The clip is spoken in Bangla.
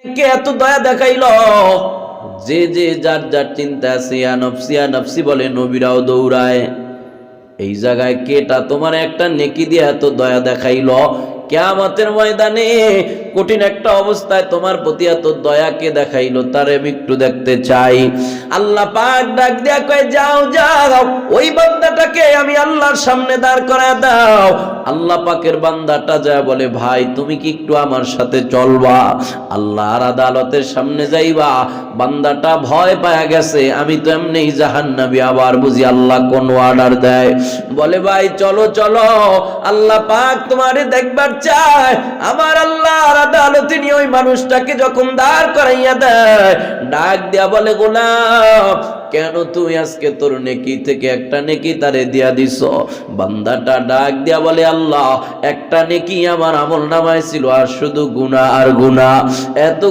কে এত দয়া দেখাইলো? যে যে যার যার চিন্তা আছে, ইয়া নফসি বলে, নবীরাও দৌড়ায়। এই জায়গায় কেটা তোমার একটা নেকি দিয়ে এত দয়া দেখাইলো? কিয়ামতের ময়দানে কঠিন একটা অবস্থায় তোমার প্রতি এত দয়া কে দেখাইলো? তারে আমি একটু দেখতে চাই। আল্লাহ পাক ডাক দিয়া কয়, যাও যাও, ওই বান্দাটাকে আমি আল্লাহর সামনে দাঁড় করায় দাও। আল্লাহ পাকের বান্দাটা যায় বলে, ভাই তুমি কি একটু আমার সাথে চলবা? আল্লাহর আদালতের সামনে যাইবা। বান্দাটা ভয় পায়া গেছে, আমি তো এমনিই জাহান্নামী, আবার বুঝি আল্লাহ কোন অর্ডার দেয়। বলে, ভাই চলো চলো, আল্লাহ পাক তোমারে দেখবার চায়। আমার আল্লাহর আদালতে নিয়ে ওই মানুষটাকে যখন দাঁড় করাইয়া দেয়, ডাক দিয়া বলে, গোলাম কেন তুমি আজকে তোর নেকি থেকে একটা নেকি তারে দিয়া দিছ? বান্দাটা ডাক দিয়া বলে, আল্লাহ একটা নেকি আমার আমল নামায় ছিল, আর শুধু গুনাহ আর গুনাহ। এত